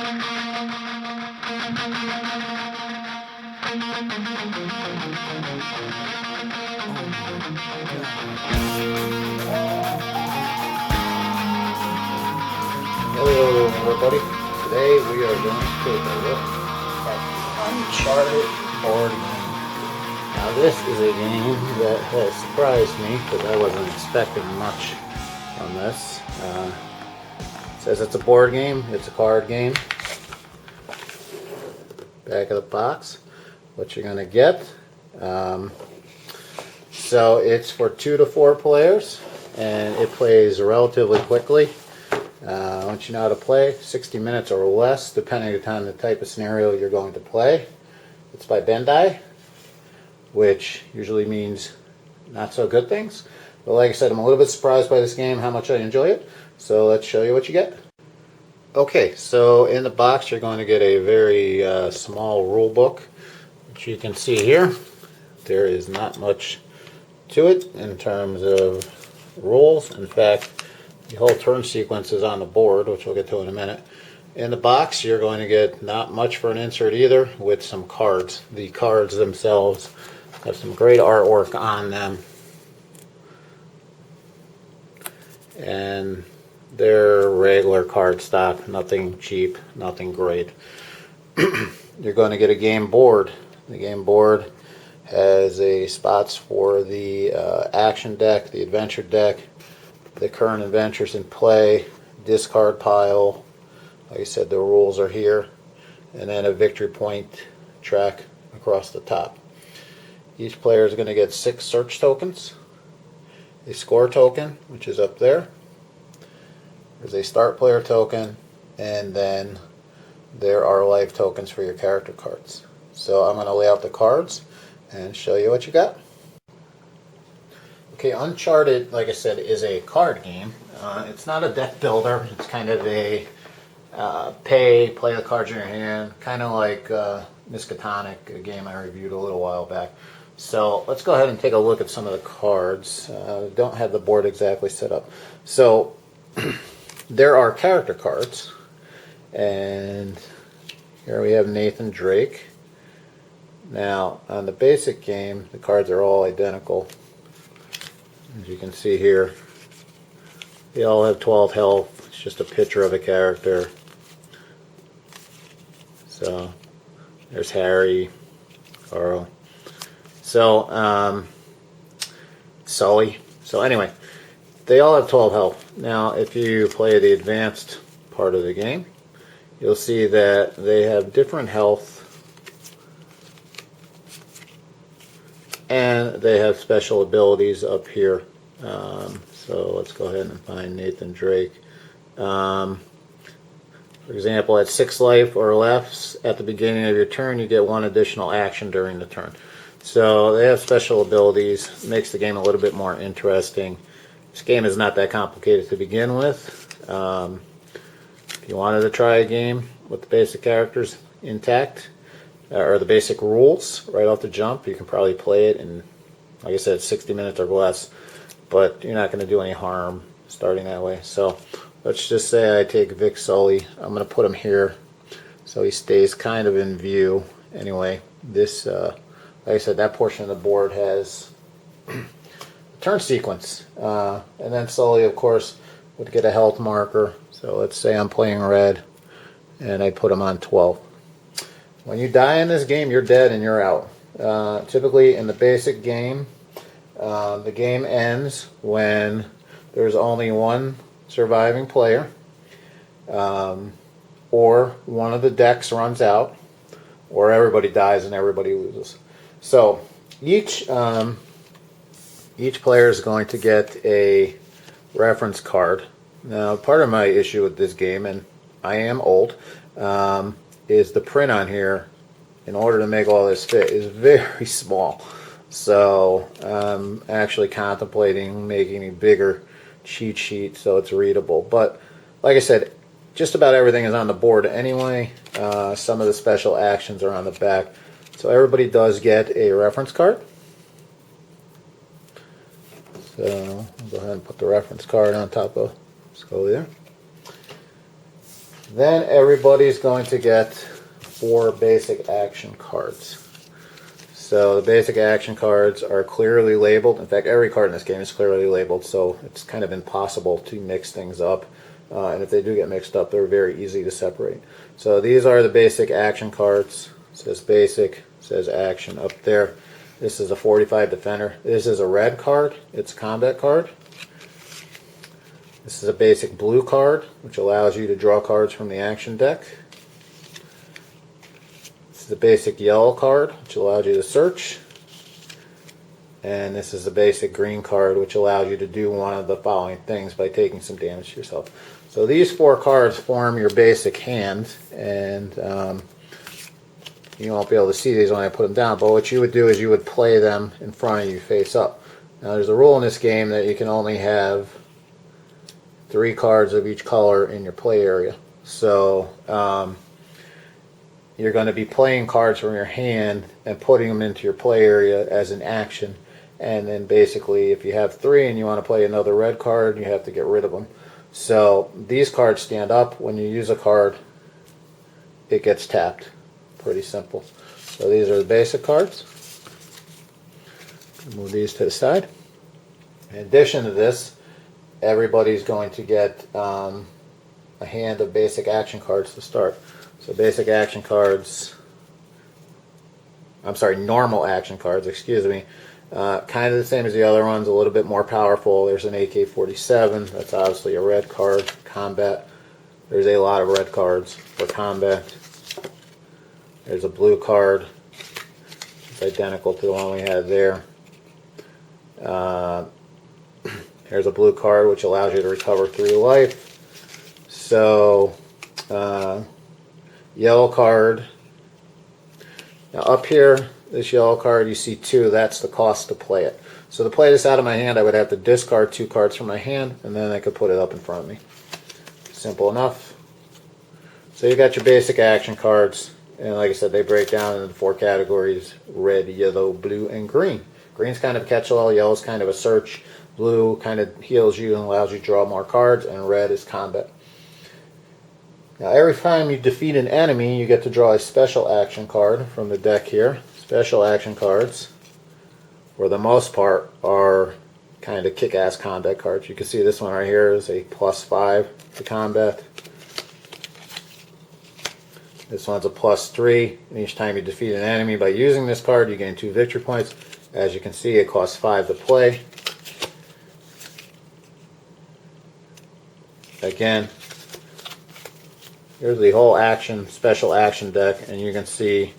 Hello everybody, today we are going to take a look at Uncharted board game. Now this is a game that has surprised me because I wasn't expecting much from this. It says it's a board game, it's a card game. Back of the box, what you're going to get. So it's for 2 to 4 players and it plays relatively quickly. Once you know how to play, 60 minutes or less, depending upon the type of scenario you're going to play. It's by Bandai, which usually means not so good things. But like I said, I'm a little bit surprised by this game, how much I enjoy it. So let's show you what you get. Okay, so in the box you're going to get a very small rule book, which you can see here. There is not much to it in terms of rules. In fact, the whole turn sequence is on the board, which we'll get to in a minute. In the box, you're going to get not much for an insert either, with some cards. The cards themselves have some great artwork on them. And they're regular card stock, nothing cheap, nothing great. You're going to get a game board. The game board has spots for the action deck, the adventure deck, the current adventures in play, discard pile. Like I said, the rules are here, and then a victory point track across the top. Each player is going to get 6 search tokens, a score token, which is up there. There's a start player token, and then there are life tokens for your character cards. So I'm going to lay out the cards and show you what you got. Okay, Uncharted, like I said, is a card game. It's not a deck builder. It's kind of a play the cards in your hand, kind of like Miskatonic, a game I reviewed a little while back. So let's go ahead and take a look at some of the cards. Don't have the board exactly set up. So there are character cards, and here we have Nathan Drake. Now, on the basic game, the cards are all identical. As you can see here, they all have 12 health. It's just a picture of a character. So there's Harry, Carl. So Sully. So anyway, they all have 12 health. Now, if you play the advanced part of the game, you'll see that they have different health, and they have special abilities up here. So let's go ahead and find Nathan Drake. For example, at 6 life or less at the beginning of your turn, you get 1 additional action during the turn. So they have special abilities. Makes the game a little bit more interesting. This game is not that complicated to begin with. If you wanted to try a game with the basic characters intact, or the basic rules right off the jump, you can probably play it in, like I said, 60 minutes or less, but you're not going to do any harm starting that way. So let's just say I take Vic Sully. I'm going to put him here so he stays kind of in view. Anyway, this, like I said, that portion of the board has a turn sequence. And then Sully, of course, would get a health marker. So let's say I'm playing red, and I put him on 12. When you die in this game, you're dead and you're out. Typically in the basic game, the game ends when there's only one surviving player, or one of the decks runs out, or everybody dies and everybody loses. So each player is going to get a reference card. Now, part of my issue with this game, and I am old, is the print on here, in order to make all this fit, is very small. So I'm actually contemplating making a bigger cheat sheet so it's readable. But like I said, just about everything is on the board anyway. Some of the special actions are on the back. So everybody does get a reference card. So I'll go ahead and put the reference card on top of Scully there. Then everybody's going to get 4 basic action cards. So the basic action cards are clearly labeled. In fact, every card in this game is clearly labeled, so it's kind of impossible to mix things up. And if they do get mixed up, they're very easy to separate. So these are the basic action cards. It says basic, it says action up there. This is a 45 Defender. This is a red card. It's a combat card. This is a basic blue card, which allows you to draw cards from the action deck. The basic yellow card, which allows you to search, and this is the basic green card, which allows you to do one of the following things by taking some damage to yourself. So these 4 cards form your basic hand, and you won't be able to see these when I put them down, but what you would do is you would play them in front of you face up. Now there's a rule in this game that you can only have 3 cards of each color in your play area. So you're going to be playing cards from your hand and putting them into your play area as an action. And then basically, if you have 3 and you want to play another red card, you have to get rid of them. So these cards stand up. When you use a card, it gets tapped. Pretty simple. So these are the basic cards. Move these to the side. In addition to this, everybody's going to get a hand of basic action cards to start. So basic action cards, normal action cards, excuse me. Kind of the same as the other ones, a little bit more powerful. There's an AK-47, that's obviously a red card. Combat, there's a lot of red cards for combat. There's a blue card, it's identical to the one we had there. Here's a blue card which allows you to recover 3 life. So, yellow card. Now up here, this yellow card, you see 2, that's the cost to play it. So to play this out of my hand, I would have to discard 2 cards from my hand, and then I could put it up in front of me. Simple enough. So you got your basic action cards, and like I said, they break down into 4 categories: red, yellow, blue, and green. Green's kind of a catch-all, yellow's kind of a search, blue kind of heals you and allows you to draw more cards, and red is combat. Now every time you defeat an enemy, you get to draw a special action card from the deck here. Special action cards, for the most part, are kind of kick-ass combat cards. You can see this one right here is a +5 to combat. This one's a +3, and each time you defeat an enemy by using this card, you gain 2 victory points. As you can see, it costs 5 to play. Again, here's the whole special action deck, and you can see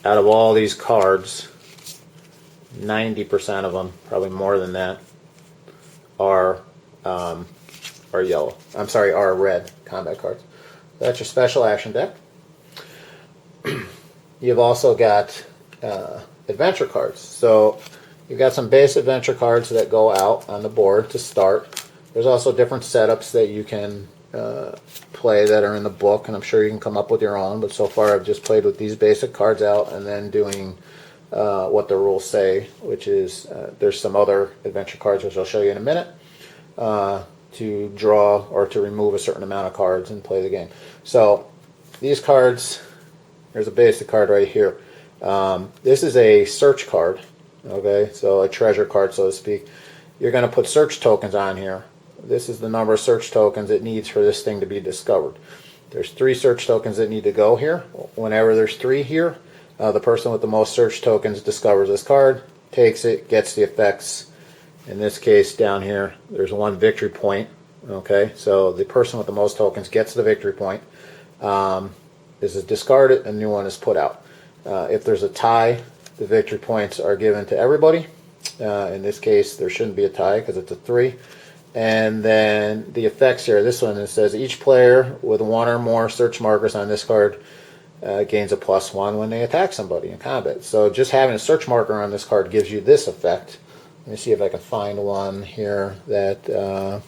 out of all these cards, 90% of them, probably more than that, are yellow. Are red combat cards. That's your special action deck. You've also got adventure cards. So you've got some base adventure cards that go out on the board to start. There's also different setups that you can play that are in the book, and I'm sure you can come up with your own, but so far I've just played with these basic cards out and then doing what the rules say, which is there's some other adventure cards which I'll show you in a minute to draw or to remove a certain amount of cards and play the game. So these cards, there's a basic card right here. This is a search card, okay, so a treasure card, so to speak. You're going to put search tokens on here. This is the number of search tokens it needs for this thing to be discovered. There's 3 search tokens that need to go here. Whenever there's 3 here, the person with the most search tokens discovers this card, takes it, gets the effects. In this case down here, there's 1 victory point. Okay, so the person with the most tokens gets the victory point. This is discarded, a new one is put out. If there's a tie, the victory points are given to everybody. In this case, there shouldn't be a tie because it's a 3. And then the effects here, this one, it says each player with 1 or more search markers on this card gains a +1 when they attack somebody in combat. So just having a search marker on this card gives you this effect. Let me see if I can find one here that...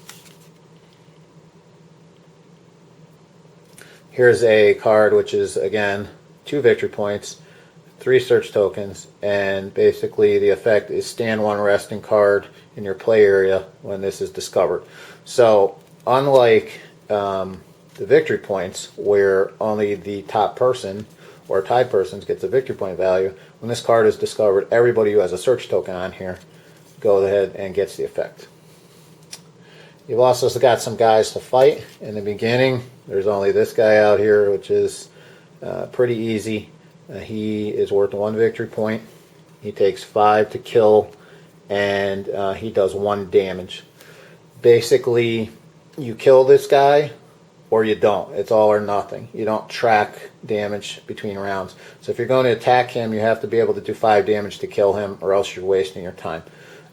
here's a card which is, again, 2 victory points, 3 search tokens, and basically the effect is stand 1 resting card in your play area when this is discovered. So unlike the the victory points, where only the top person or tied persons gets a victory point value. When this card is discovered, everybody who has a search token on here goes ahead and gets the effect. You've also got some guys to fight. In the beginning, there's only this guy out here, which is pretty easy. He is worth 1 victory point. He takes 5 to kill, and he does 1 damage. Basically, you kill this guy or you don't. It's all or nothing. You don't track damage between rounds. So if you're going to attack him, you have to be able to do 5 damage to kill him, or else you're wasting your time.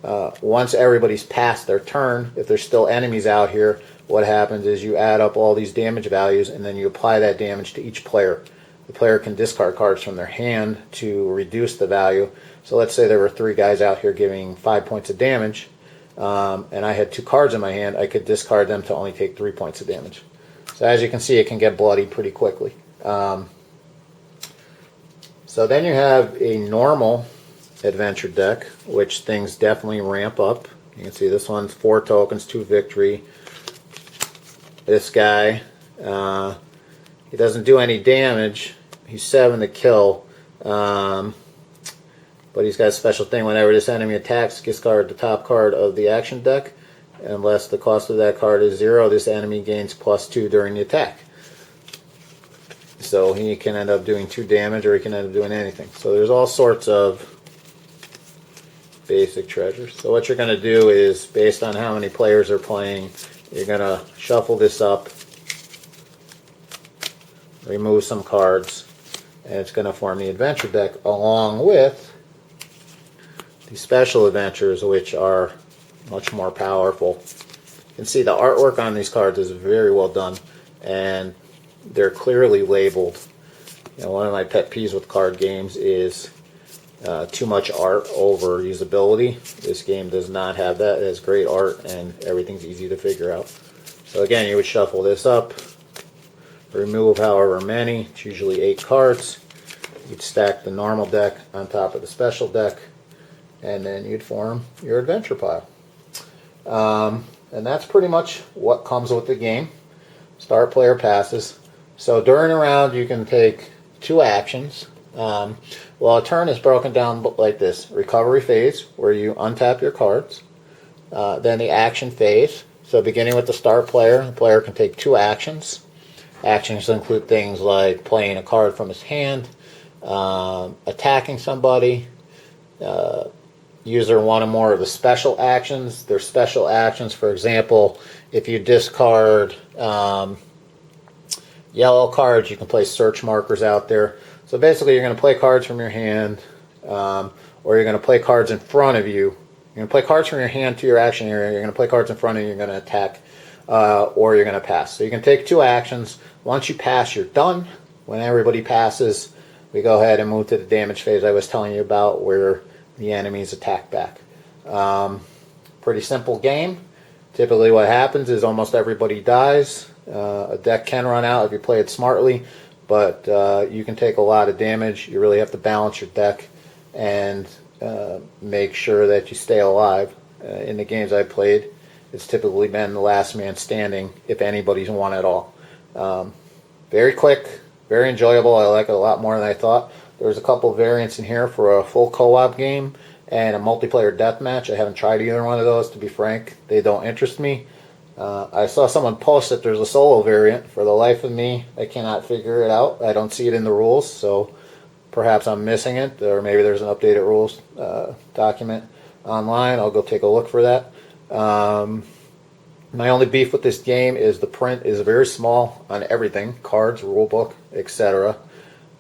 Once everybody's passed their turn, if there's still enemies out here, what happens is you add up all these damage values and then you apply that damage to each player. The player can discard cards from their hand to reduce the value. So let's say there were 3 guys out here giving 5 points of damage, and I had 2 cards in my hand. I could discard them to only take 3 points of damage. So as you can see, it can get bloody pretty quickly. So then you have a normal adventure deck, which things definitely ramp up. You can see this one's 4 tokens, 2 victory. This guy, he doesn't do any damage. He's 7 to kill. But he's got a special thing. Whenever this enemy attacks, discard the top card of the action deck. Unless the cost of that card is 0, this enemy gains +2 during the attack. So he can end up doing 2 damage, or he can end up doing anything. So there's all sorts of basic treasures. So what you're going to do is, based on how many players are playing, you're going to shuffle this up, remove some cards, and it's going to form the adventure deck along with the special adventures, which are much more powerful. You can see the artwork on these cards is very well done, and they're clearly labeled. You know, one of my pet peeves with card games is too much art over usability. This game does not have that. It has great art, and everything's easy to figure out. So again, you would shuffle this up, remove however many. It's usually 8 cards. You'd stack the normal deck on top of the special deck, and then you'd form your adventure pile. And that's pretty much what comes with the game. Start, player passes. So during a round, you can take 2 actions. Well, a turn is broken down like this. Recovery phase, where you untap your cards. Then the action phase. So beginning with the start player, the player can take 2 actions. Actions include things like playing a card from his hand, attacking somebody, user 1 or more of the special actions. There's special actions, for example, if you discard yellow cards, you can place search markers out there. So basically, you're going to play cards from your hand, or you're going to play cards in front of you. You're going to play cards from your hand to your action area. You're going to play cards in front of you. You're going to attack, or you're going to pass. So you can take 2 actions. Once you pass, you're done. When everybody passes, we go ahead and move to the damage phase I was telling you about, where the enemies attack back. Pretty simple game. Typically what happens is almost everybody dies. A deck can run out if you play it smartly, but you can take a lot of damage. You really have to balance your deck and make sure that you stay alive. In the games I played, it's typically been the last man standing, if anybody's won at all. Very quick, very enjoyable. I like it a lot more than I thought. There's a couple variants in here for a full co-op game and a multiplayer deathmatch. I haven't tried either one of those, to be frank. They don't interest me. I saw someone post that there's a solo variant. For the life of me, I cannot figure it out. I don't see it in the rules, so perhaps I'm missing it, or maybe there's an updated rules document online. I'll go take a look for that. My only beef with this game is the print is very small on everything, cards, rulebook, etc.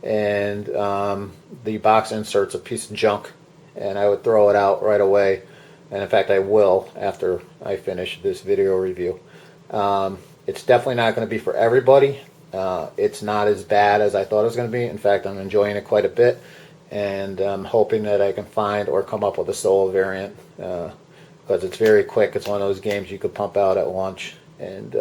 And the box insert's a piece of junk, and I would throw it out right away. And in fact, I will after I finish this video review. It's definitely not going to be for everybody. It's not as bad as I thought it was going to be. In fact, I'm enjoying it quite a bit, and I'm hoping that I can find or come up with a solo variant, because it's very quick. It's one of those games you could pump out at lunch and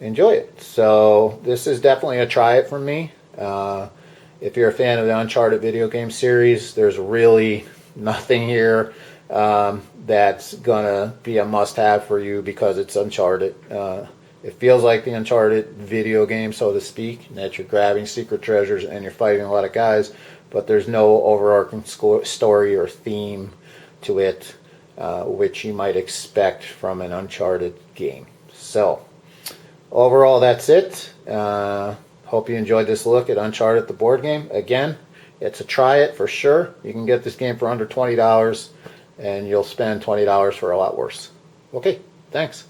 enjoy it. So this is definitely a try it from me. If you're a fan of the Uncharted video game series, there's really nothing here that's gonna be a must-have for you because it's Uncharted. It feels like the Uncharted video game, so to speak, that you're grabbing secret treasures and you're fighting a lot of guys, but there's no overarching story or theme to it, which you might expect from an Uncharted game. So, overall, that's it. Hope you enjoyed this look at Uncharted, the board game. Again, it's a try it for sure. You can get this game for under $20, and you'll spend $20 for a lot worse. Okay, thanks.